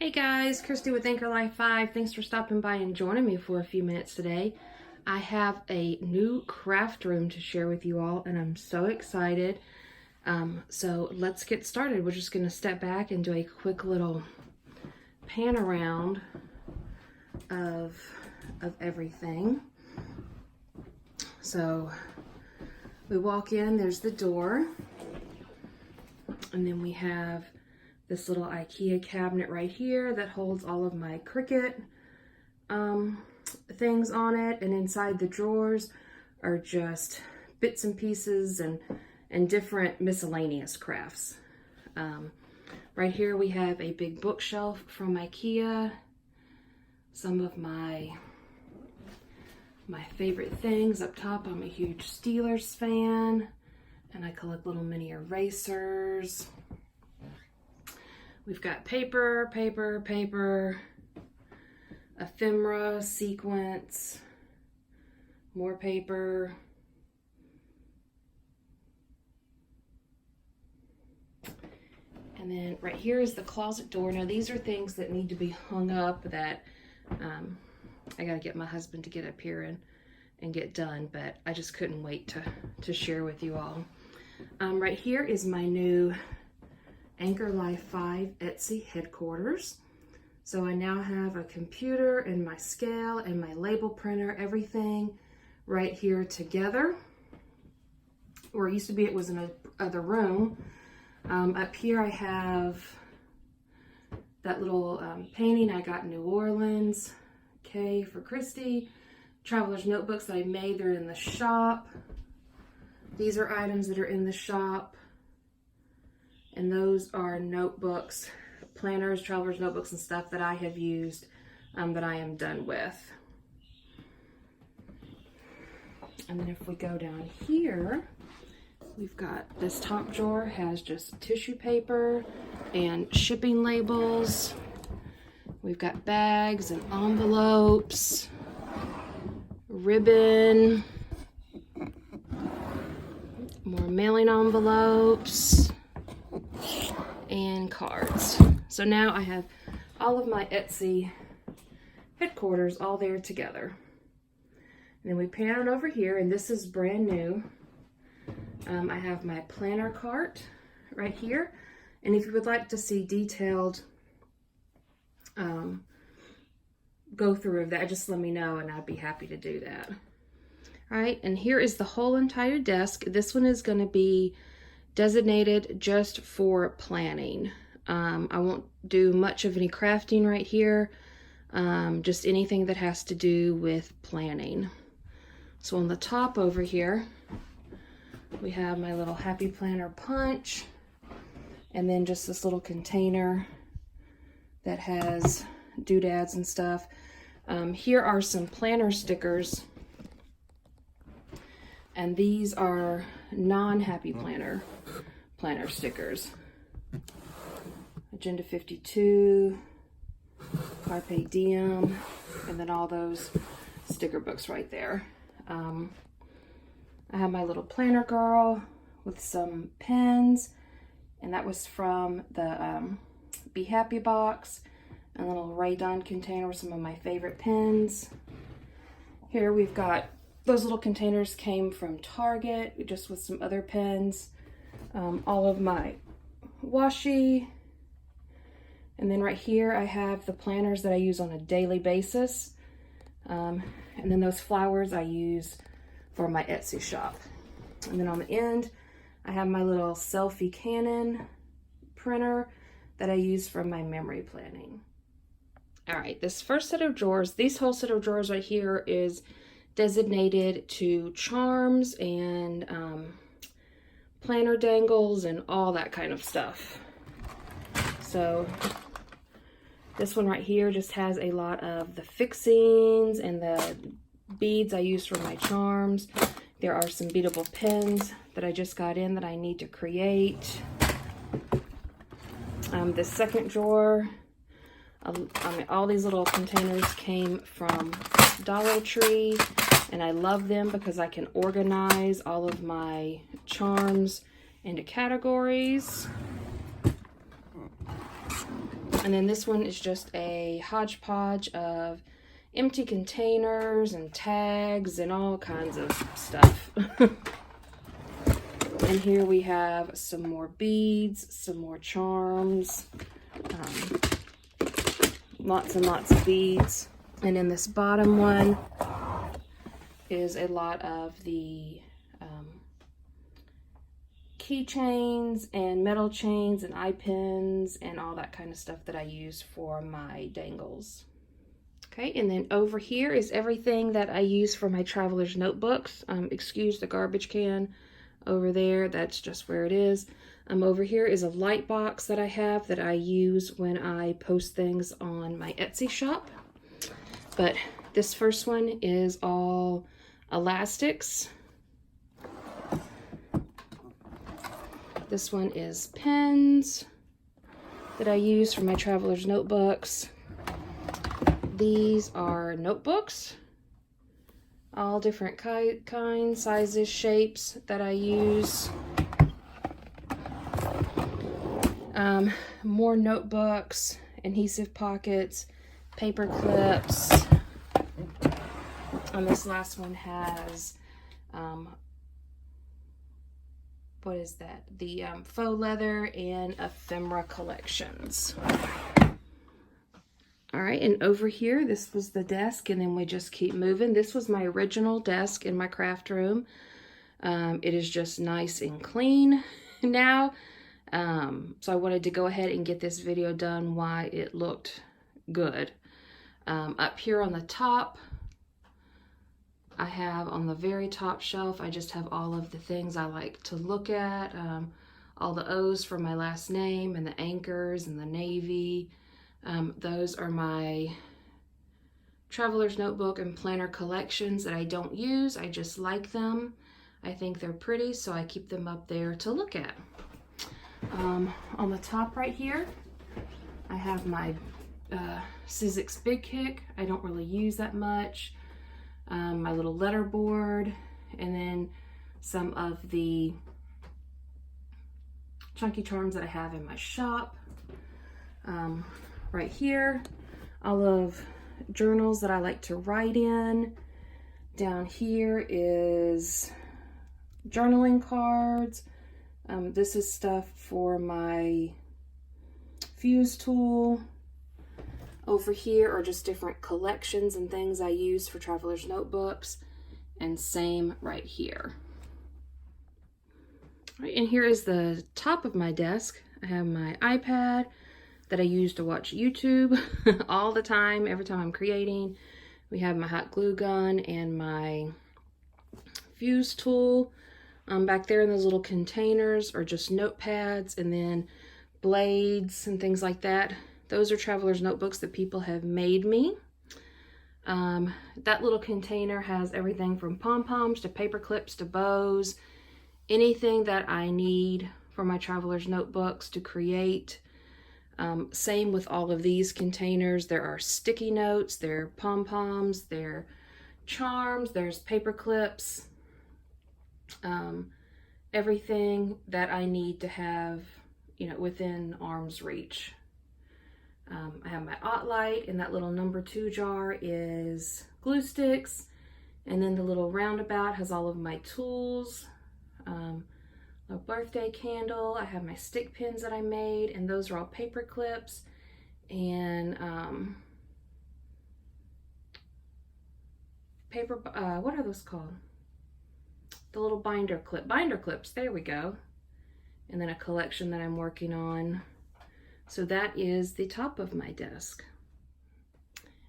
Hey guys, Christy with Anchor Life 5. Thanks for stopping by and joining me for a few minutes today. I have a new craft room to share with you all and I'm so excited. So let's get started. We're just going to step back and do a quick little pan around of everything. So we walk in, there's the door, and then we have this little IKEA cabinet right here that holds all of my Cricut things on it, and inside the drawers are just bits and pieces and different miscellaneous crafts. Right here we have a big bookshelf from IKEA, some of my favorite things. Up top, I'm a huge Steelers fan and I collect little mini erasers. We've got paper, ephemera, sequence, more paper. And then right here is the closet door. Now these are things that need to be hung up that I gotta get my husband to get up here and get done, but I just couldn't wait to share with you all. Right here is my new Anchor Life 5 Etsy headquarters. So I now have a computer and my scale and my label printer, everything right here together. Where it used to be, it was in another room. Up here I have that little painting I got in New Orleans, K for Christy. Traveler's notebooks that I made, they're in the shop. These are items that are in the shop. And those are notebooks, planners, traveler's notebooks, and stuff that I have used that I am done with. And then if we go down here, we've got this top drawer has just tissue paper and shipping labels. We've got bags and envelopes, ribbon, more mailing envelopes, and cards. So now I have all of my Etsy headquarters all there together. And then we pan it over here, and this is brand new. I have my planner cart right here. And if you would like to see detailed go through of that, just let me know and I'd be happy to do that. All right, and here is the whole entire desk. This one is going to be designated just for planning. I won't do much of any crafting right here, just anything that has to do with planning. So on the top over here, we have my little Happy Planner punch, and then just this little container that has doodads and stuff. Here are some planner stickers, and these are non-Happy Planner stickers. Agenda 52, Carpe Diem, and then all those sticker books right there. I have my little planner girl with some pens, and that was from the Be Happy box, and a little Ray Dunn container with some of my favorite pens. Here we've got those little containers came from Target, just with some other pens. All of my washi. And then right here I have the planners that I use on a daily basis. And then those flowers I use for my Etsy shop. And then on the end, I have my little selfie Canon printer that I use for my memory planning. All right, this first set of drawers, these whole set of drawers right here is designated to charms and planner dangles and all that kind of stuff. So this one right here just has a lot of the fixings and the beads I use for my charms. There are some beadable pins that I just got in that I need to create. This second drawer, all these little containers came from Dollar Tree, and I love them because I can organize all of my charms into categories. And then this one is just a hodgepodge of empty containers and tags and all kinds of stuff. And here we have some more beads, some more charms, lots and lots of beads. And in this bottom one is a lot of the keychains and metal chains and eye pins and all that kind of stuff that I use for my dangles. Okay, and then over here is everything that I use for my traveler's notebooks. Excuse the garbage can over there, that's just where it is. Over here is a light box that I have that I use when I post things on my Etsy shop. But this first one is all elastics. This one is pens that I use for my traveler's notebooks. These are notebooks, all different kinds, sizes, shapes that I use. More notebooks, adhesive pockets, paper clips. And this last one has what is that? The faux leather and ephemera collections. All right, and over here, this was the desk, and then we just keep moving. This was my original desk in my craft room. It is just nice and clean now. So I wanted to go ahead and get this video done while it looked good. Up here on the top, I have on the very top shelf, I just have all of the things I like to look at. All the O's for my last name and the anchors and the navy. Those are my traveler's notebook and planner collections that I don't use. I just like them. I think they're pretty, so I keep them up there to look at. On the top right here, I have my Sizzix Big Kick. I don't really use that much. My little letter board, and then some of the chunky charms that I have in my shop. Right here, all of journals that I like to write in. Down here is journaling cards. This is stuff for my fuse tool. Over here are just different collections and things I use for traveler's notebooks, and same right here. All right, and here is the top of my desk. I have my iPad that I use to watch YouTube all the time, every time I'm creating. We have my hot glue gun and my fuse tool. Back there in those little containers are just notepads and then blades and things like that. Those are traveler's notebooks that people have made me. That little container has everything from pom-poms to paper clips to bows, anything that I need for my traveler's notebooks to create. Same with all of these containers. There are sticky notes, there are pom-poms, there are charms, there's paper clips, everything that I need to have, you know, within arm's reach. I have my OttLite, and that little number 2 jar is glue sticks, and then the little roundabout has all of my tools. A birthday candle. I have my stick pins that I made, and those are all paper clips, and paper, what are those called? The little binder clips, there we go. And then a collection that I'm working on. So that is the top of my desk.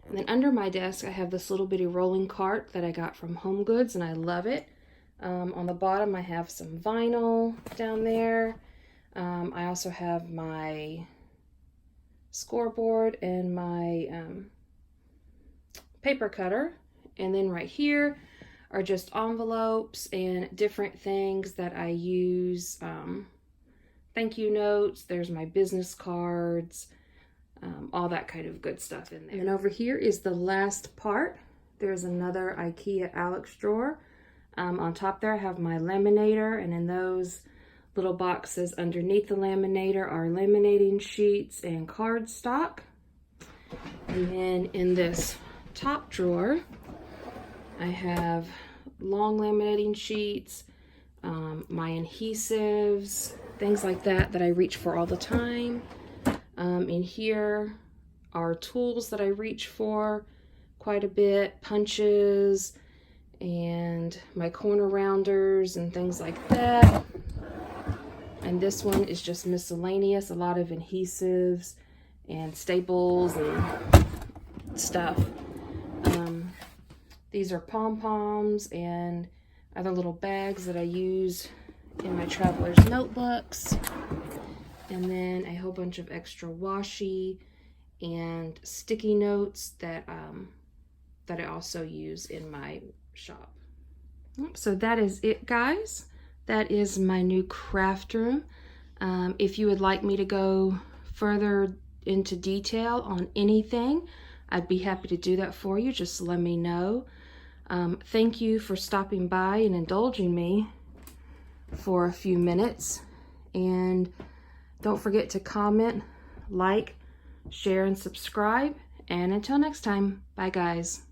And then under my desk, I have this little bitty rolling cart that I got from Home Goods, and I love it. On the bottom, I have some vinyl down there. I also have my scoreboard and my paper cutter. And then right here are just envelopes and different things that I use. Thank you notes, there's my business cards, all that kind of good stuff in there. And over here is the last part. There's another IKEA Alex drawer. On top there I have my laminator, and in those little boxes underneath the laminator are laminating sheets and cardstock. And then in this top drawer, I have long laminating sheets, my adhesives, things like that I reach for all the time. In here are tools that I reach for quite a bit, punches and my corner rounders and things like that. And this one is just miscellaneous, a lot of adhesives and staples and stuff. These are pom-poms and other little bags that I use in my traveler's notebooks. And then a whole bunch of extra washi and sticky notes that I also use in my shop. So that is it, guys. That is my new craft room. If you would like me to go further into detail on anything, I'd be happy to do that for you. Just let me know. Thank you for stopping by and indulging me for a few minutes. And don't forget to comment, like, share, and subscribe. And until next time, bye guys.